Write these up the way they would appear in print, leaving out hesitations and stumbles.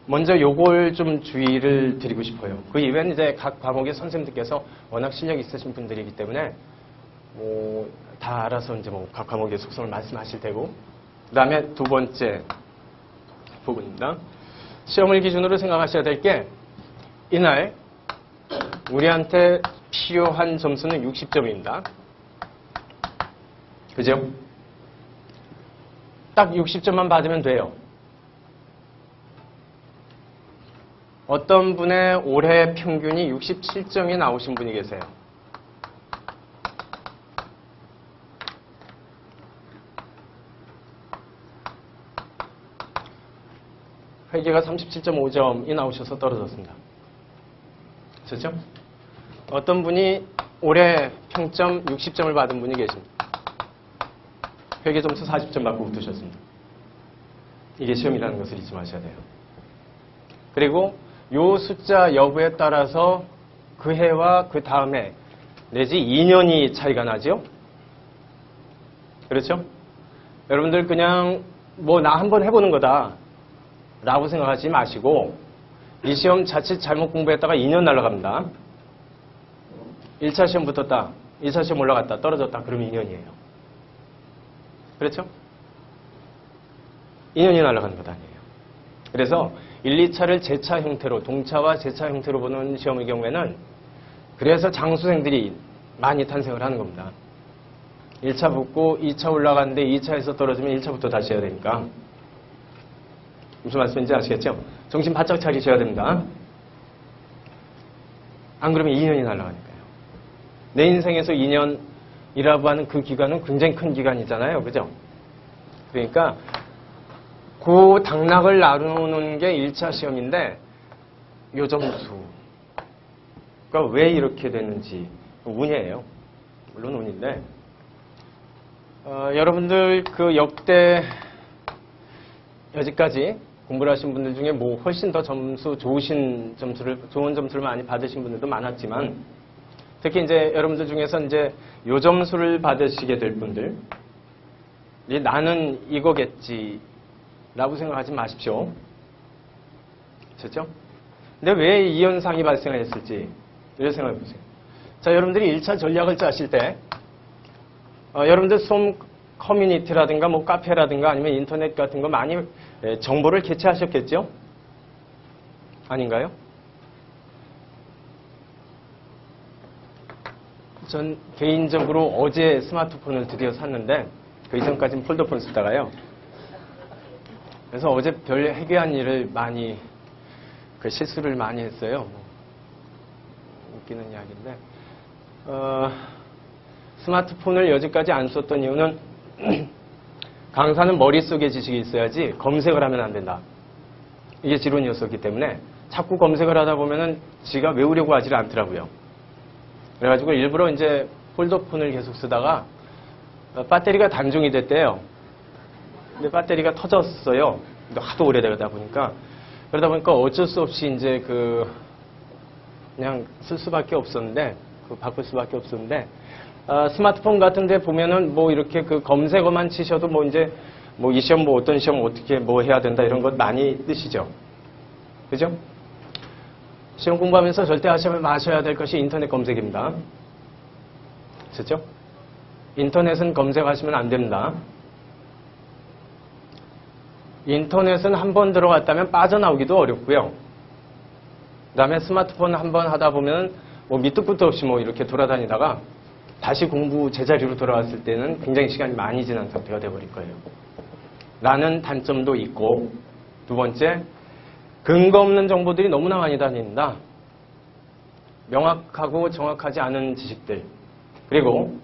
먼저 요걸 좀 주의를 드리고 싶어요. 그 이외에는 이제 각 과목의 선생님들께서 워낙 실력 있으신 분들이기 때문에 뭐 다 알아서 이제 뭐 각 과목의 속성을 말씀하실 테고, 그 다음에 두 번째 부분입니다. 시험을 기준으로 생각하셔야 될 게, 이날 우리한테 필요한 점수는 60점입니다. 그죠? 딱 60점만 받으면 돼요. 어떤 분의 올해 평균이 67점이 나오신 분이 계세요. 회계가 37.5점이 나오셔서 떨어졌습니다. 그렇죠? 어떤 분이 올해 평점 60점을 받은 분이 계십니다. 회계 점수 40점 받고 붙으셨습니다. 이게 시험이라는 것을 잊지 마셔야 돼요. 그리고 요 숫자 여부에 따라서 그 해와 그 다음 해 내지 2년이 차이가 나죠? 그렇죠? 여러분들 그냥 뭐 나 한번 해보는 거다 라고 생각하지 마시고, 이 시험 자칫 잘못 공부했다가 2년 날아갑니다. 1차 시험 붙었다, 2차 시험 올라갔다, 떨어졌다, 그러면 2년이에요. 그렇죠? 2년이 날아가는 것 아니에요. 그래서 1, 2차를 재차 형태로, 동차와 재차 형태로 보는 시험의 경우에는 그래서 장수생들이 많이 탄생을 하는 겁니다. 1차 붙고 2차 올라갔는데 2차에서 떨어지면 1차부터 다시 해야 되니까. 무슨 말씀인지 아시겠죠? 정신 바짝 차리셔야 됩니다. 안 그러면 2년이 날아가니까요. 내 인생에서 2년이라고 하는 그 기간은 굉장히 큰 기간이잖아요. 그죠? 그러니까 그 당락을 나누는 게 1차 시험인데, 요 점수가 왜 이렇게 됐는지 운이에요. 물론 운인데, 여러분들 그 역대 여지까지 공부를 하신 분들 중에 뭐 훨씬 더 점수 좋은 점수를 많이 받으신 분들도 많았지만, 특히 이제 여러분들 중에서 이제 요 점수를 받으시게 될 분들, 나는 이거겠지 라고 생각하지 마십시오. 그렇죠? 근데 왜 이 현상이 발생을 했을지 이렇게 생각해 보세요. 자, 여러분들이 1차 전략을 짜실 때 여러분들 수험 커뮤니티라든가 뭐 카페라든가 아니면 인터넷 같은 거 많이 정보를 개최하셨겠죠? 아닌가요? 전 개인적으로 어제 스마트폰을 드디어 샀는데, 그 이전까지는 폴더폰 쓰다가요. 그래서 어제 별 해괴한 일을 많이, 실수를 많이 했어요. 웃기는 이야기인데, 스마트폰을 여지까지 안 썼던 이유는 강사는 머릿속에 지식이 있어야지 검색을 하면 안 된다. 이게 지론이었었기 때문에 자꾸 검색을 하다 보면은 지가 외우려고 하질 않더라고요. 그래가지고 일부러 이제 폴더폰을 계속 쓰다가 배터리가 단종이 됐대요. 근데 배터리가 터졌어요. 하도 오래되다 보니까. 그러다 보니까 어쩔 수 없이 이제 그냥 쓸 수밖에 없었는데, 바꿀 수밖에 없었는데, 스마트폰 같은 데 보면은 뭐 이렇게 그 검색어만 치셔도 뭐 이제 뭐 이 시험 뭐 어떤 시험 어떻게 뭐 해야 된다 이런 것 많이 뜨시죠. 그죠? 시험 공부하면서 절대 하시면 마셔야 될 것이 인터넷 검색입니다. 그렇죠? 인터넷은 검색하시면 안 됩니다. 인터넷은 한번 들어갔다면 빠져나오기도 어렵고요. 그 다음에 스마트폰 한번 하다 보면 뭐 밑도 끝도 없이 뭐 이렇게 돌아다니다가 다시 공부 제자리로 돌아왔을 때는 굉장히 시간이 많이 지난 상태가 되어버릴 거예요. 라는 단점도 있고, 두 번째, 근거 없는 정보들이 너무나 많이 다닌다. 명확하고 정확하지 않은 지식들. 그리고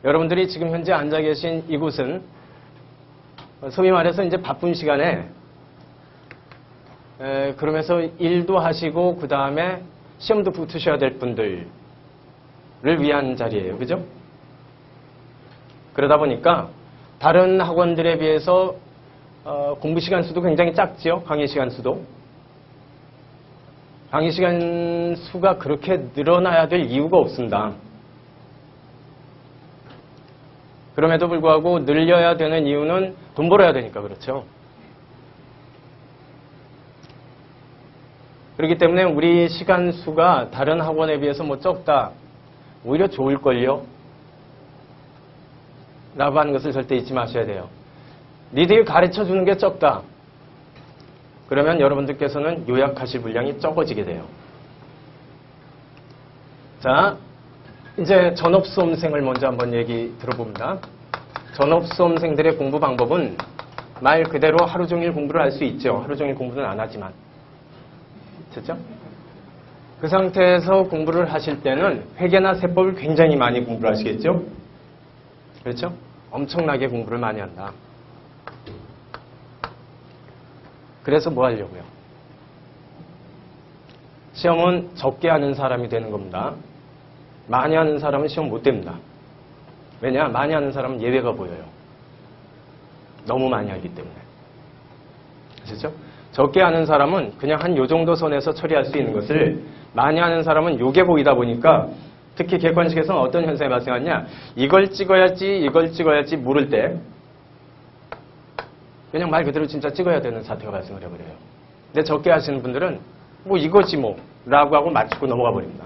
여러분들이 지금 현재 앉아 계신 이곳은 소위 말해서 이제 바쁜 시간에 그러면서 일도 하시고 그 다음에 시험도 붙으셔야 될 분들을 위한 자리예요. 그죠? 그러다 보니까 다른 학원들에 비해서 공부 시간 수도 굉장히 작죠. 강의 시간 수도. 강의 시간 수가 그렇게 늘어나야 될 이유가 없습니다. 그럼에도 불구하고 늘려야 되는 이유는 돈 벌어야 되니까 그렇죠. 그렇기 때문에 우리 시간 수가 다른 학원에 비해서 뭐 적다. 오히려 좋을걸요. 라고 하는 것을 절대 잊지 마셔야 돼요. 니들이 가르쳐 주는 게 적다. 그러면 여러분들께서는 요약하실 분량이 적어지게 돼요. 자, 이제 전업수험생을 먼저 한번 얘기 들어봅니다. 전업수험생들의 공부 방법은 말 그대로 하루 종일 공부를 할 수 있죠. 하루 종일 공부는 안 하지만. 됐죠? 그 상태에서 공부를 하실 때는 회계나 세법을 굉장히 많이 공부를 하시겠죠? 그렇죠? 엄청나게 공부를 많이 한다. 그래서 뭐 하려고요? 시험은 적게 하는 사람이 되는 겁니다. 많이 하는 사람은 시험 못 됩니다. 왜냐? 많이 하는 사람은 예외가 보여요. 너무 많이 하기 때문에. 아시죠? 적게 하는 사람은 그냥 한 요 정도 선에서 처리할 수 있는 것을 많이 하는 사람은 요게 보이다 보니까 특히 객관식에서는 어떤 현상이 발생하냐? 이걸 찍어야지 이걸 찍어야지 모를 때 그냥 말 그대로 진짜 찍어야 되는 사태가 발생을 해버려요. 근데 적게 하시는 분들은 뭐 이거지 뭐 라고 하고 맞추고 넘어가 버립니다.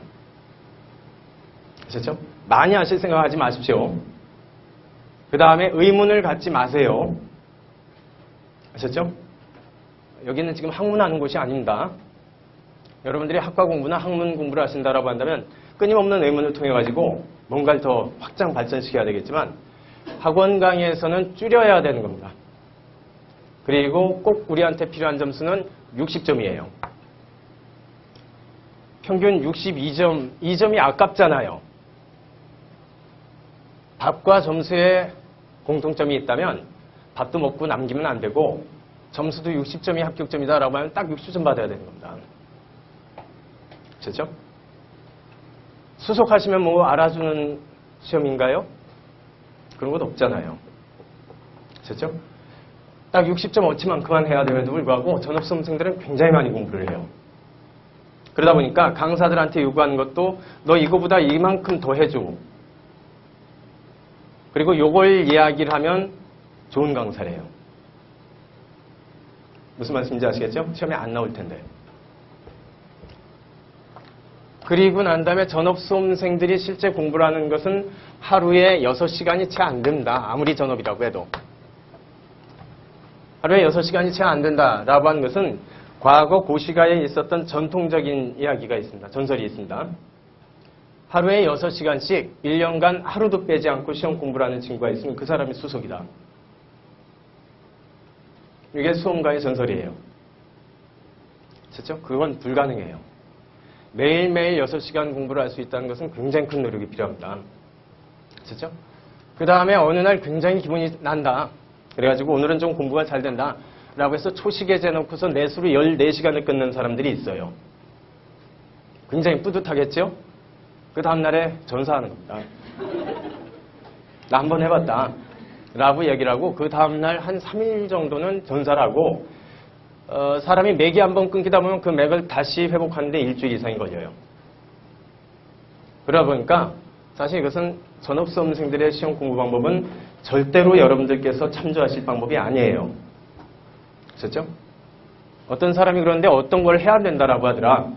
아셨죠? 많이 하실 생각하지 마십시오. 그 다음에 의문을 갖지 마세요. 아셨죠? 여기는 지금 학문하는 곳이 아닙니다. 여러분들이 학과 공부나 학문 공부를 하신다라고 한다면 끊임없는 의문을 통해 가지고 뭔가를 더 확장 발전시켜야 되겠지만 학원 강의에서는 줄여야 되는 겁니다. 그리고 꼭 우리한테 필요한 점수는 60점이에요. 평균 62점, 2점이 아깝잖아요. 밥과 점수에 공통점이 있다면 밥도 먹고 남기면 안 되고 점수도 60점이 합격점이다라고 하면 딱 60점 받아야 되는 겁니다. 그렇죠? 수속하시면 뭐 알아주는 시험인가요? 그런 것 없잖아요. 그렇죠? 딱 60점 어치만큼만 해야 됨에도 불구하고 전업수험생들은 굉장히 많이 공부를 해요. 그러다 보니까 강사들한테 요구하는 것도 너 이거보다 이만큼 더 해줘. 그리고 요걸 이야기를 하면 좋은 강사래요. 무슨 말씀인지 아시겠죠? 시험에 안 나올 텐데. 그리고 난 다음에 전업수험생들이 실제 공부를 하는 것은 하루에 6시간이 채 안 됩니다. 아무리 전업이라고 해도. 하루에 6시간이 채 안 된다라고 하는 것은 과거 고시가에 있었던 전통적인 이야기가 있습니다. 전설이 있습니다. 하루에 6시간씩 1년간 하루도 빼지 않고 시험 공부를 하는 친구가 있으면 그 사람이 수석이다. 이게 수험가의 전설이에요. 그렇죠? 그건 불가능해요. 매일매일 6시간 공부를 할 수 있다는 것은 굉장히 큰 노력이 필요합니다. 그렇죠? 그 다음에 어느 날 굉장히 기분이 난다. 그래가지고 오늘은 좀 공부가 잘 된다. 라고 해서 초시계 재놓고서 내수로 14시간을 끊는 사람들이 있어요. 굉장히 뿌듯하겠죠? 그 다음날에 전사하는 겁니다. 나 한번 해봤다. 라고 얘기를 하고 그 다음날 한 3일 정도는 전사를 하고 사람이 맥이 한번 끊기다 보면 그 맥을 다시 회복하는데 일주일 이상이 걸려요. 그러다 보니까 사실 이것은 전업수험생들의 시험 공부 방법은 절대로 여러분들께서 참조하실 방법이 아니에요. 그렇죠? 어떤 사람이 그러는데 어떤 걸 해야 된다라고 하더라.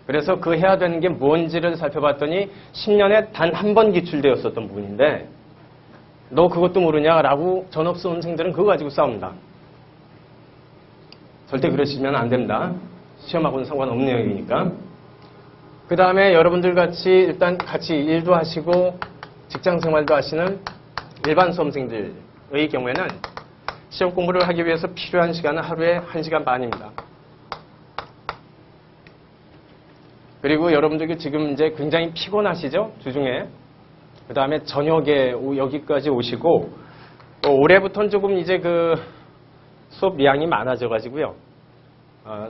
그래서 그 해야 되는 게 뭔지를 살펴봤더니 10년에 단 한 번 기출되었었던 부분인데 너 그것도 모르냐라고 전업수험생들은 그거 가지고 싸웁니다. 절대 그러시면 안 됩니다. 시험하고는 상관없는 영역이니까. 그 다음에 여러분들 같이 일단 같이 일도 하시고 직장생활도 하시는 일반 수험생들의 경우에는 시험 공부를 하기 위해서 필요한 시간은 하루에 1시간 반입니다. 그리고 여러분들이 지금 이제 굉장히 피곤하시죠? 주중에. 그 다음에 저녁에 여기까지 오시고 올해부터는 조금 이제 그 수업 양이 많아져 가지고요.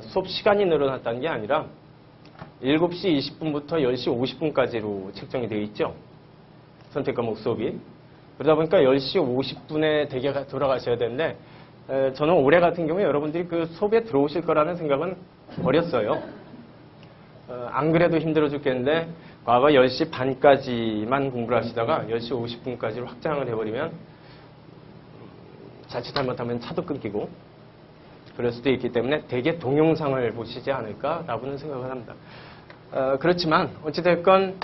수업 시간이 늘어났다는 게 아니라 7시 20분부터 10시 50분까지로 책정이 되어 있죠. 선택 과목 수업이. 그러다 보니까 10시 50분에 대개 돌아가셔야 되는데 저는 올해 같은 경우에 여러분들이 그 수업에 들어오실 거라는 생각은 버렸어요. 안 그래도 힘들어 죽겠는데 과거 10시 반까지만 공부를 하시다가 10시 50분까지로 확장을 해버리면 자칫 잘못하면 차도 끊기고 그럴 수도 있기 때문에 대개 동영상을 보시지 않을까라고는 생각을 합니다. 그렇지만 어찌됐건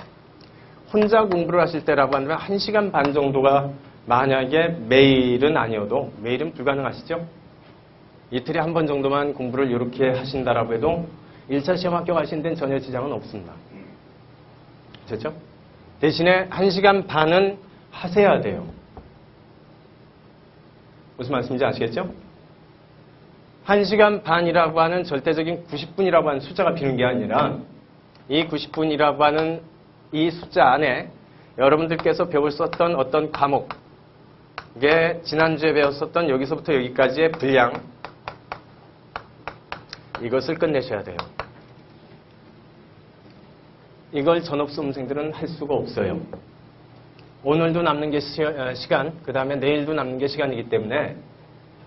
혼자 공부를 하실 때라고 한다면 1시간 반 정도가 만약에 매일은 아니어도 매일은 불가능하시죠? 이틀에 한 번 정도만 공부를 이렇게 하신다라고 해도 1차 시험 합격하신 데는 전혀 지장은 없습니다. 그렇죠? 대신에 1시간 반은 하셔야 돼요. 무슨 말씀인지 아시겠죠? 1시간 반이라고 하는 절대적인 90분이라고 하는 숫자가 비는 게 아니라 이 90분이라고 하는 이 숫자 안에 여러분들께서 배웠었던 어떤 과목에 지난주에 배웠었던 여기서부터 여기까지의 분량 이것을 끝내셔야 돼요. 이걸 전업수험생들은 할 수가 없어요. 오늘도 남는 게 시간, 그 다음에 내일도 남는 게 시간이기 때문에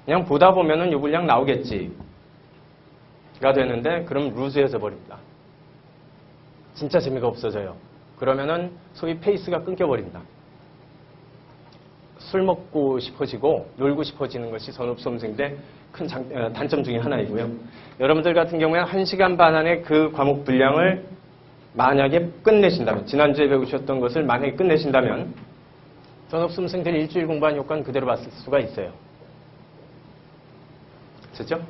그냥 보다 보면은 요 분량 나오겠지가 되는데 그럼 루즈해져 버립니다. 진짜 재미가 없어져요. 그러면은 소위 페이스가 끊겨버립니다. 술 먹고 싶어지고 놀고 싶어지는 것이 전업수험생들의 큰 단점 중에 하나이고요. 여러분들 같은 경우에는 1시간 반 안에 그 과목 분량을 만약에 끝내신다면, 지난주에 배우셨던 것을 만약에 끝내신다면 전업수험생들이 일주일 공부한 효과는 그대로 봤을 수가 있어요. 그렇죠?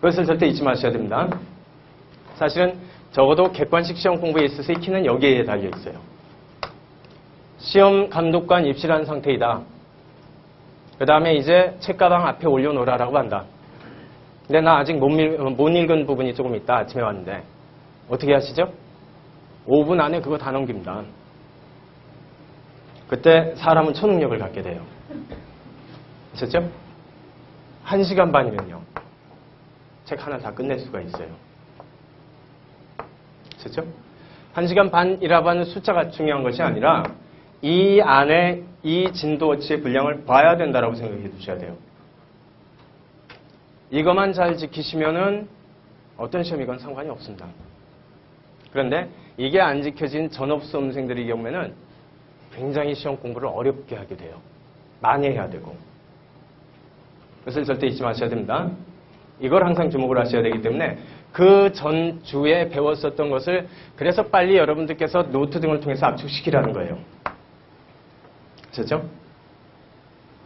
그것을 절대 잊지 마셔야 됩니다. 사실은 적어도 객관식 시험 공부에 있어서의 키는 여기에 달려 있어요. 시험 감독관 입실한 상태이다. 그 다음에 이제 책가방 앞에 올려놓으라고 한다. 근데 나 아직 못 읽은 부분이 조금 있다. 아침에 왔는데. 어떻게 하시죠? 5분 안에 그거 다 넘깁니다. 그때 사람은 초능력을 갖게 돼요. 아셨죠? 1시간 반이면요. 책 하나 다 끝낼 수가 있어요. 아셨죠? 1시간 반이라고 하는 숫자가 중요한 것이 아니라 이 안에 이 진도어치의 분량을 봐야 된다라고 생각해 두셔야 돼요. 이것만 잘 지키시면은 어떤 시험이건 상관이 없습니다. 그런데 이게 안 지켜진 전업수험생들의 경우에는 굉장히 시험 공부를 어렵게 하게 돼요. 많이 해야 되고. 그것을 절대 잊지 마셔야 됩니다. 이걸 항상 주목을 하셔야 되기 때문에 그 전주에 배웠었던 것을 그래서 빨리 여러분들께서 노트 등을 통해서 압축시키라는 거예요. 그렇죠?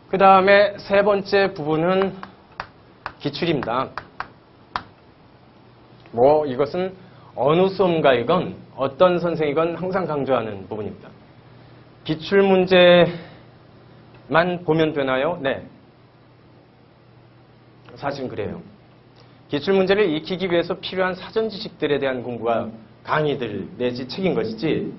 그 다음에 세 번째 부분은 기출입니다. 이것은 어느 수험가이건 어떤 선생이건 항상 강조하는 부분입니다. 기출문제만 보면 되나요? 네. 사실은 그래요. 기출문제를 익히기 위해서 필요한 사전 지식들에 대한 공부가 강의들 내지 책인 것이지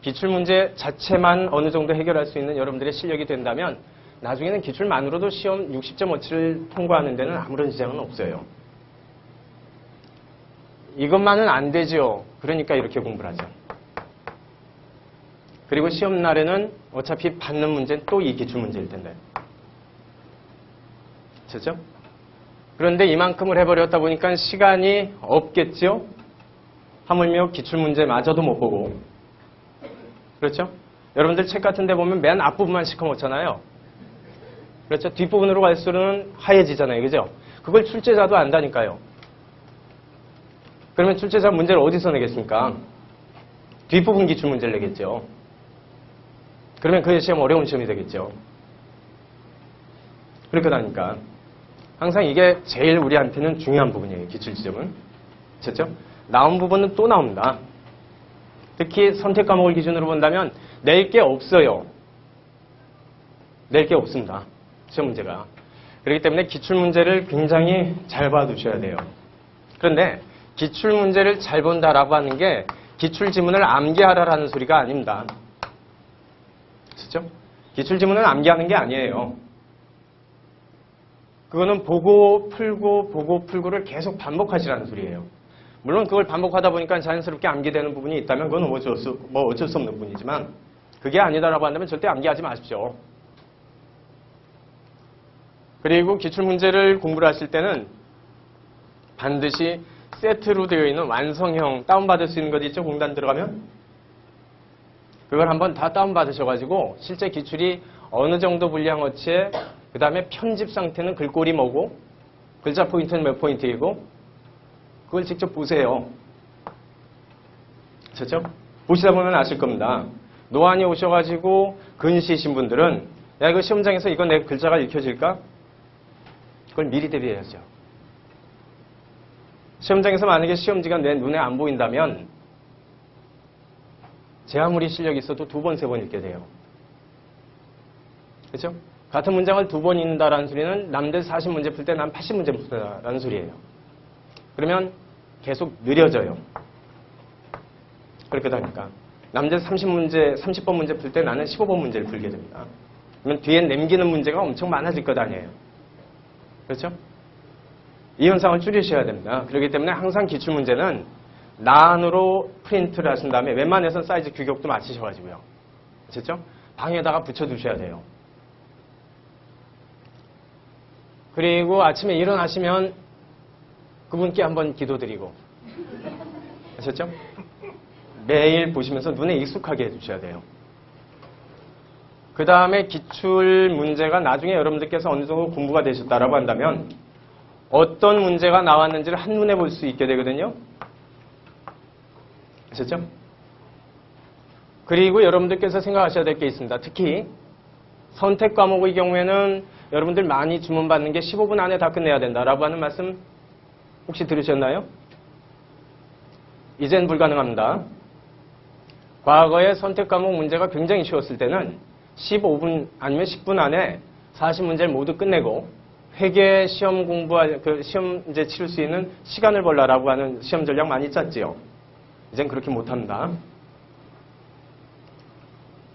기출문제 자체만 어느 정도 해결할 수 있는 여러분들의 실력이 된다면 나중에는 기출만으로도 시험 60.5치를 통과하는 데는 아무런 지장은 없어요. 이것만은 안 되죠. 그러니까 이렇게 공부를 하죠. 그리고 시험 날에는 어차피 받는 문제는 또 이 기출문제일 텐데. 그렇죠? 그런데 이만큼을 해버렸다 보니까 시간이 없겠죠? 하물며 기출문제마저도 못 보고. 그렇죠? 여러분들 책 같은 데 보면 맨 앞부분만 시커멓잖아요. 그렇죠? 뒷부분으로 갈수록은 하얘지잖아요. 그죠? 그걸 출제자도 안다니까요. 그러면 출제자 문제를 어디서 내겠습니까? 뒷부분 기출문제를 내겠죠. 그러면 그 시험 어려운 시험이 되겠죠. 그렇게 하니까 항상 이게 제일 우리한테는 중요한 부분이에요. 기출 지점은. 그렇죠? 나온 부분은 또 나옵니다. 특히 선택 과목을 기준으로 본다면 낼 게 없어요. 낼 게 없습니다. 시험 문제가. 그렇기 때문에 기출문제를 굉장히 잘 봐두셔야 돼요. 그런데 기출문제를 잘 본다라고 하는 게 기출지문을 암기하라라는 소리가 아닙니다. 그렇죠? 기출지문을 암기하는 게 아니에요. 그거는 보고 풀고를 계속 반복하시라는 소리예요. 물론 그걸 반복하다 보니까 자연스럽게 암기되는 부분이 있다면 그건 어쩔 수 없는 부분이지만 그게 아니다라고 한다면 절대 암기하지 마십시오. 그리고 기출문제를 공부를 하실 때는 반드시 세트로 되어 있는 완성형 다운받을 수 있는 것 있죠? 공단 들어가면? 그걸 한번 다 다운받으셔가지고 실제 기출이 어느 정도 분량어치에 그 다음에 편집 상태는 글꼴이 뭐고 그 글자 포인트는 몇 포인트이고 그걸 직접 보세요. 그렇죠? 보시다 보면 아실 겁니다. 노안이 오셔가지고 근시이신 분들은 야 이거 시험장에서 이거 내 글자가 읽혀질까? 그걸 미리 대비해야죠. 시험장에서 만약에 시험지가 내 눈에 안 보인다면 제 아무리 실력이 있어도 2번, 3번 읽게 돼요. 그렇죠? 같은 문장을 2번 읽는다라는 소리는 남들 40문제 풀 때 난 80문제 푼다라는 소리예요. 그러면 계속 느려져요. 그렇게 되니까 남들 30번 문제 풀 때 나는 15번 문제를 풀게 됩니다. 그러면 뒤에 남기는 문제가 엄청 많아질 것 아니에요. 그렇죠? 이 현상을 줄이셔야 됩니다. 그렇기 때문에 항상 기출문제는 난으로 프린트를 하신 다음에 웬만해선 사이즈 규격도 맞추셔가지고요. 그렇죠? 방에다가 붙여두셔야 돼요. 그리고 아침에 일어나시면 그분께 한번 기도드리고 아셨죠? 매일 보시면서 눈에 익숙하게 해주셔야 돼요. 그 다음에 기출 문제가 나중에 여러분들께서 어느 정도 공부가 되셨다라고 한다면 어떤 문제가 나왔는지를 한눈에 볼 수 있게 되거든요. 아셨죠? 그리고 여러분들께서 생각하셔야 될 게 있습니다. 특히 선택 과목의 경우에는 여러분들 많이 주문받는 게 15분 안에 다 끝내야 된다라고 하는 말씀 혹시 들으셨나요? 이젠 불가능합니다. 과거에 선택 과목 문제가 굉장히 쉬웠을 때는 15분 아니면 10분 안에 40문제를 모두 끝내고 회계 시험 시험 이제 치를 수 있는 시간을 벌라라고 하는 시험 전략 많이 짰지요. 이젠 그렇게 못합니다.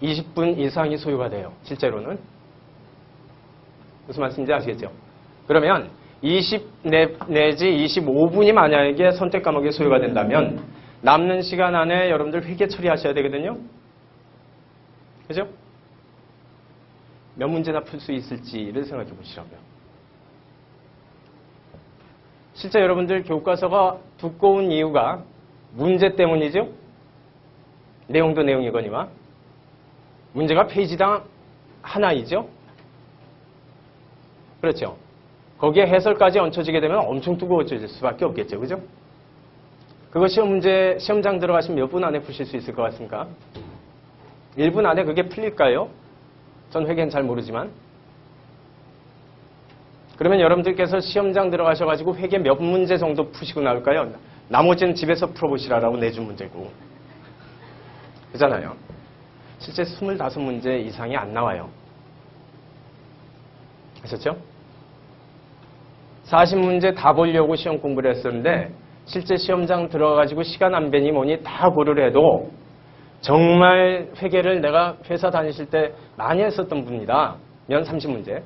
20분 이상이 소요가 돼요. 실제로는. 무슨 말씀인지 아시겠죠? 그러면 20 내지 25분이 만약에 선택 과목에 소요가 된다면 남는 시간 안에 여러분들 회계 처리하셔야 되거든요. 그죠? 몇 문제나 풀 수 있을지를 생각해 보시라고요. 실제 여러분들 교과서가 두꺼운 이유가 문제 때문이죠. 내용도 내용이거니와 문제가 페이지당 하나이죠. 그렇죠. 거기에 해설까지 얹혀지게 되면 엄청 두꺼워질 수밖에 없겠죠. 그죠? 그거 시험장 들어가시면 몇 분 안에 푸실 수 있을 것 같습니까? 1분 안에 그게 풀릴까요? 전 회계는 잘 모르지만. 그러면 여러분들께서 시험장 들어가셔가지고 회계 몇 문제 정도 푸시고 나올까요? 나머지는 집에서 풀어보시라고 내준 문제고. 그잖아요. 실제 25문제 이상이 안 나와요. 아셨죠? 40문제 다 보려고 시험 공부를 했었는데 실제 시험장 들어가가지고 시간 안 배니 뭐니 다 고를 해도 정말 회계를 내가 회사 다니실 때 많이 했었던 분이다. 면 30문제.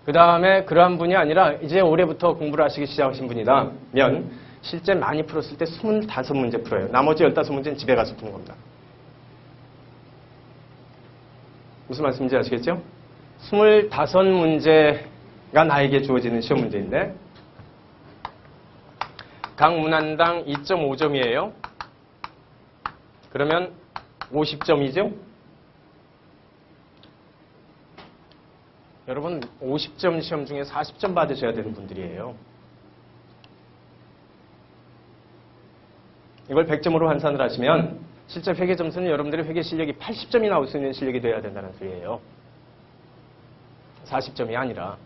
그 다음에 그러한 분이 아니라 이제 올해부터 공부를 하시기 시작하신 분이다. 면 실제 많이 풀었을 때 25문제 풀어요. 나머지 15문제는 집에 가서 푸는 겁니다. 무슨 말씀인지 아시겠죠? 25문제가 나에게 주어지는 시험 문제인데 각 문항당 2.5점이에요. 그러면 50점이죠? 여러분 50점 시험 중에 40점 받으셔야 되는 분들이에요. 이걸 100점으로 환산을 하시면 실제 회계 점수는 여러분들의 회계 실력이 80점이 나올 수 있는 실력이 돼야 된다는 소리예요. 40점이 아니라.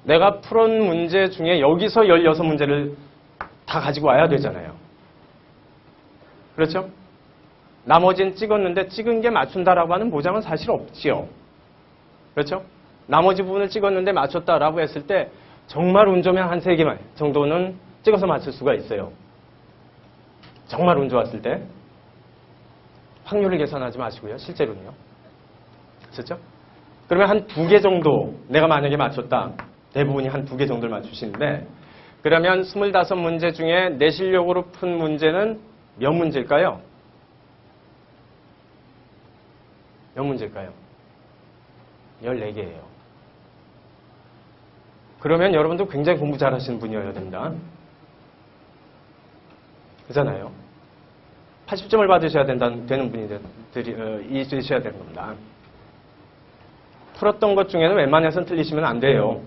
내가 풀은 문제 중에 여기서 16문제를 다 가지고 와야 되잖아요. 그렇죠? 나머지는 찍었는데 찍은 게 맞춘다라고 하는 보장은 사실 없지요. 그렇죠? 나머지 부분을 찍었는데 맞췄다라고 했을 때 정말 운 좋으면 한 3개 정도는 찍어서 맞출 수가 있어요. 정말 운 좋았을 때. 확률을 계산하지 마시고요. 실제로는요. 그렇죠? 그러면 한 2개 정도 내가 만약에 맞췄다. 대부분이 한 2개 정도를 맞추시는데 그러면 25문제 중에 내 실력으로 푼 문제는 몇 문제일까요? 몇 문제일까요? 14개예요. 그러면 여러분도 굉장히 공부 잘하시는 분이어야 됩니다. 그렇잖아요. 80점을 받으셔야 되는 분들이 있으셔야 되는 겁니다. 풀었던 것 중에는 웬만해서는 틀리시면 안 돼요.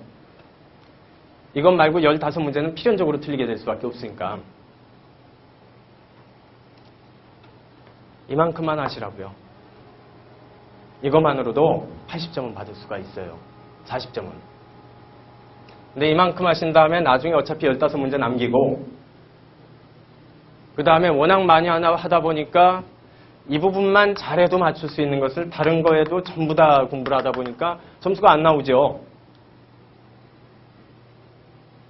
이것 말고 15문제는 필연적으로 틀리게 될 수밖에 없으니까. 이만큼만 하시라고요. 이것만으로도 80점은 받을 수가 있어요. 40점은. 근데 이만큼 하신 다음에 나중에 어차피 15문제 남기고 그 다음에 워낙 많이 하다 보니까 이 부분만 잘해도 맞출 수 있는 것을 다른 거에도 전부 다 공부를 하다 보니까 점수가 안 나오죠.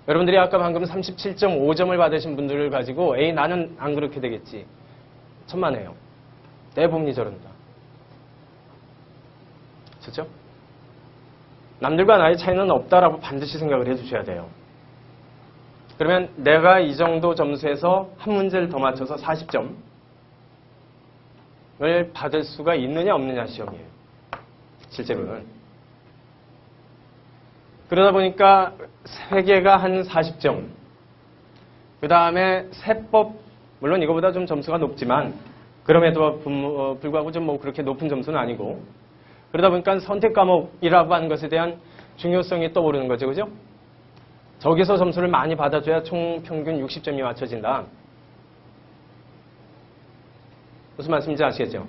여러분들이 아까 방금 37.5점을 받으신 분들을 가지고 에이 나는 안 그렇게 되겠지. 천만에요. 내 봄이 저런다. 그렇죠? 남들과 나의 차이는 없다라고 반드시 생각을 해주셔야 돼요. 그러면 내가 이 정도 점수에서 한 문제를 더 맞춰서 40점을 받을 수가 있느냐 없느냐 시험이에요. 실제로는. 그러다 보니까 세계가 한 40점. 그 다음에 세법, 물론 이거보다 좀 점수가 높지만 그럼에도 불구하고 좀 뭐 그렇게 높은 점수는 아니고 그러다 보니까 선택 과목이라고 하는 것에 대한 중요성이 떠오르는 거죠. 그죠? 저기서 점수를 많이 받아줘야 총 평균 60점이 맞춰진다. 무슨 말씀인지 아시겠죠?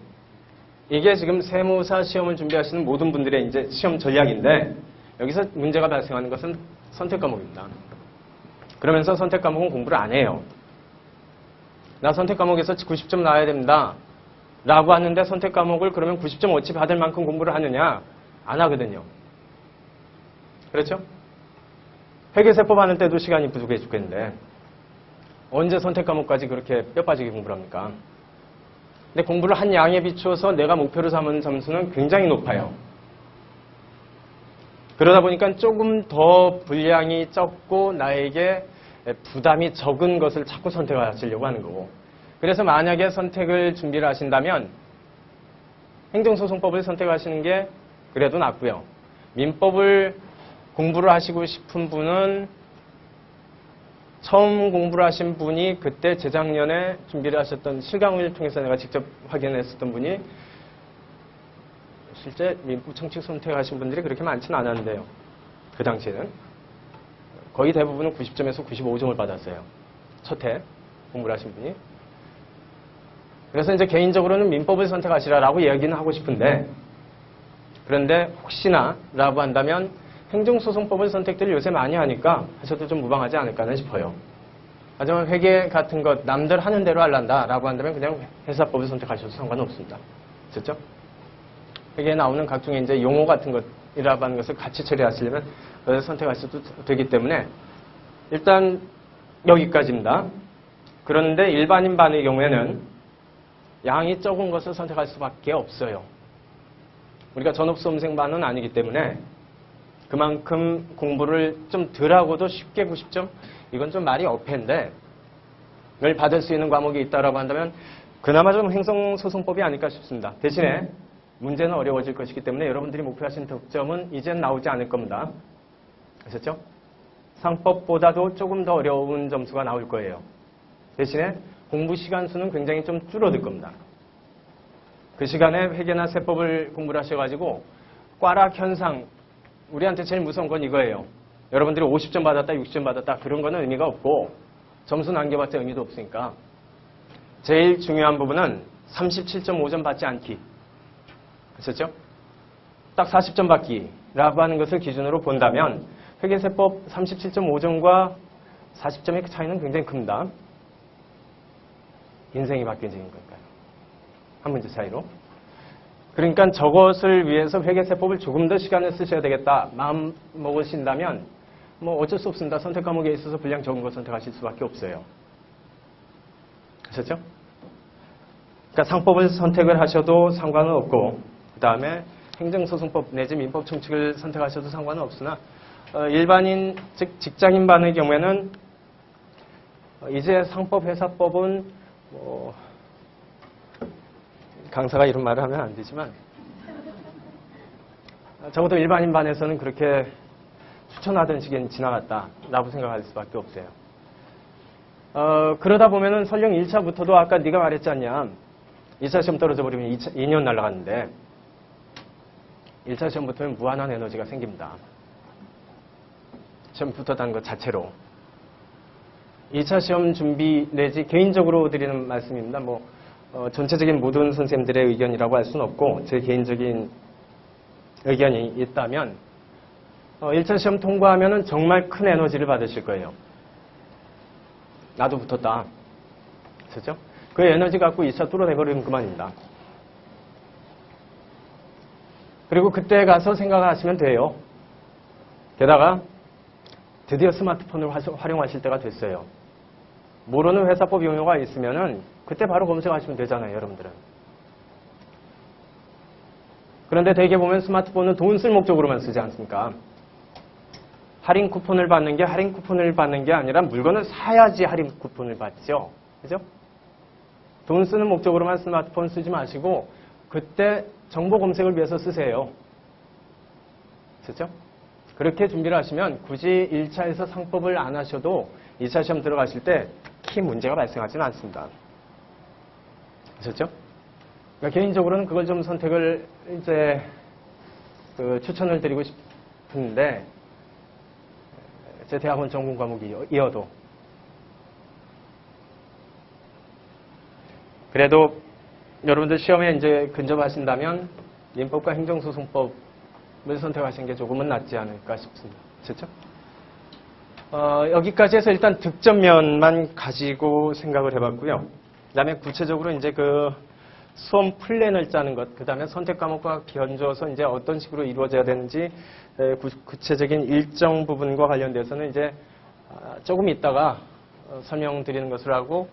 이게 지금 세무사 시험을 준비하시는 모든 분들의 이제 시험 전략인데 여기서 문제가 발생하는 것은 선택 과목입니다. 그러면서 선택 과목은 공부를 안 해요. 나 선택 과목에서 90점 나와야 됩니다. 라고 하는데 선택 과목을 그러면 90점 어치 받을 만큼 공부를 하느냐? 안 하거든요. 그렇죠? 회계세법 하는 때도 시간이 부족해 죽겠는데 언제 선택 과목까지 그렇게 뼈 빠지게 공부를 합니까? 근데 공부를 한 양에 비추어서 내가 목표로 삼은 점수는 굉장히 높아요. 그러다 보니까 조금 더 분량이 적고 나에게 부담이 적은 것을 자꾸 선택하시려고 하는 거고. 그래서 만약에 선택을 준비를 하신다면 행정소송법을 선택하시는 게 그래도 낫고요. 민법을 공부를 하시고 싶은 분은 처음 공부를 하신 분이 그때 재작년에 준비를 하셨던 실강을 통해서 내가 직접 확인했었던 분이 실제 민법 청칙 선택하신 분들이 그렇게 많지는 않았는데요. 그 당시에는 거의 대부분은 90점에서 95점을 받았어요. 첫 해 공부를 하신 분이. 그래서 이제 개인적으로는 민법을 선택하시라라고 이야기는 하고 싶은데 그런데 혹시나 라고 한다면 행정소송법을 선택들을 요새 많이 하니까 하셔도 좀 무방하지 않을까 싶어요. 하지만 회계 같은 것 남들 하는 대로 하란다 라고 한다면 그냥 회사법을 선택하셔도 상관없습니다. 그렇죠? 회계에 나오는 각종의 이제 용어 같은 것이라고 하는 것을 같이 처리하시려면 선택하셔도 되기 때문에 일단 여기까지입니다. 그런데 일반인 반의 경우에는 양이 적은 것을 선택할 수밖에 없어요. 우리가 전업수험생반은 아니기 때문에 그만큼 공부를 좀 덜하고도 쉽게 90점? 이건 좀 말이 어폐인데 를 받을 수 있는 과목이 있다고 한다면 그나마 좀 행정소송법이 아닐까 싶습니다. 대신에 문제는 어려워질 것이기 때문에 여러분들이 목표하신 득점은 이젠 나오지 않을 겁니다. 아셨죠? 상법보다도 조금 더 어려운 점수가 나올 거예요. 대신에 공부 시간 수는 굉장히 좀 줄어들 겁니다. 그 시간에 회계나 세법을 공부를 하셔가지고 꽈락 현상, 우리한테 제일 무서운 건 이거예요. 여러분들이 50점 받았다, 60점 받았다 그런 거는 의미가 없고 점수 남겨봤자 의미도 없으니까 제일 중요한 부분은 37.5점 받지 않기. 아셨죠? 딱 40점 받기라고 하는 것을 기준으로 본다면 회계세법 37.5점과 40점의 차이는 굉장히 큽니다. 인생이 바뀌어지는 거니까요. 한 문제 차이로. 그러니까 저것을 위해서 회계세법을 조금 더 시간을 쓰셔야 되겠다. 마음 먹으신다면 뭐 어쩔 수 없습니다. 선택 과목에 있어서 분량 적은 거 선택하실 수밖에 없어요. 아셨죠? 그러니까 상법을 선택을 하셔도 상관은 없고 그 다음에 행정소송법 내지 민법 청칙을 선택하셔도 상관은 없으나 일반인 즉 직장인반의 경우에는 이제 상법 회사법은 강사가 이런 말을 하면 안 되지만 적어도 일반인반에서는 그렇게 추천하던 시기는 지나갔다라고 생각할 수밖에 없어요. 그러다 보면은 설령 1차부터도 아까 네가 말했지 않냐. 2차 시험 떨어져 버리면 2년 날아갔는데 1차 시험 붙으면 무한한 에너지가 생깁니다. 시험 붙었다는 것 자체로. 2차 시험 준비 내지 개인적으로 드리는 말씀입니다. 전체적인 모든 선생님들의 의견이라고 할 수는 없고 제 개인적인 의견이 있다면 1차 시험 통과하면 정말 큰 에너지를 받으실 거예요. 나도 붙었다. 그렇죠? 그 에너지 갖고 2차 뚫어내버리면 그만입니다. 그리고 그때 가서 생각하시면 돼요. 게다가 드디어 스마트폰을 활용하실 때가 됐어요. 모르는 회사법 용어가 있으면은 그때 바로 검색하시면 되잖아요, 여러분들은. 그런데 대개 보면 스마트폰은 돈 쓸 목적으로만 쓰지 않습니까? 할인 쿠폰을 받는 게 할인 쿠폰을 받는 게 아니라 물건을 사야지 할인 쿠폰을 받죠. 그죠? 돈 쓰는 목적으로만 스마트폰 쓰지 마시고 그때 정보 검색을 위해서 쓰세요. 그렇죠? 그렇게 준비를 하시면 굳이 1차에서 상법을 안 하셔도 2차 시험 들어가실 때 큰 문제가 발생하지는 않습니다. 그렇죠? 그러니까 개인적으로는 그걸 좀 선택을 이제 추천을 드리고 싶은데 제 대학원 전공 과목이어도 그래도 여러분들 시험에 이제 근접하신다면 민법과 행정소송법을 선택하시는 게 조금은 낫지 않을까 싶습니다. 그렇죠? 여기까지 해서 일단 득점면만 가지고 생각을 해봤고요. 그 다음에 구체적으로 이제 수험 플랜을 짜는 것, 그 다음에 선택 과목과 견줘서 이제 어떤 식으로 이루어져야 되는지 구체적인 일정 부분과 관련돼서는 이제 조금 있다가 설명드리는 것으로 하고,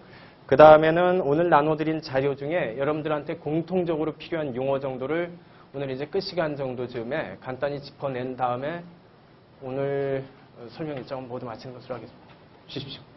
그 다음에는 오늘 나눠드린 자료 중에 여러분들한테 공통적으로 필요한 용어 정도를 오늘 이제 끝 시간 정도 즈음에 간단히 짚어낸 다음에 오늘 설명 일정은 모두 마치는 것으로 하겠습니다. 쉬십시오.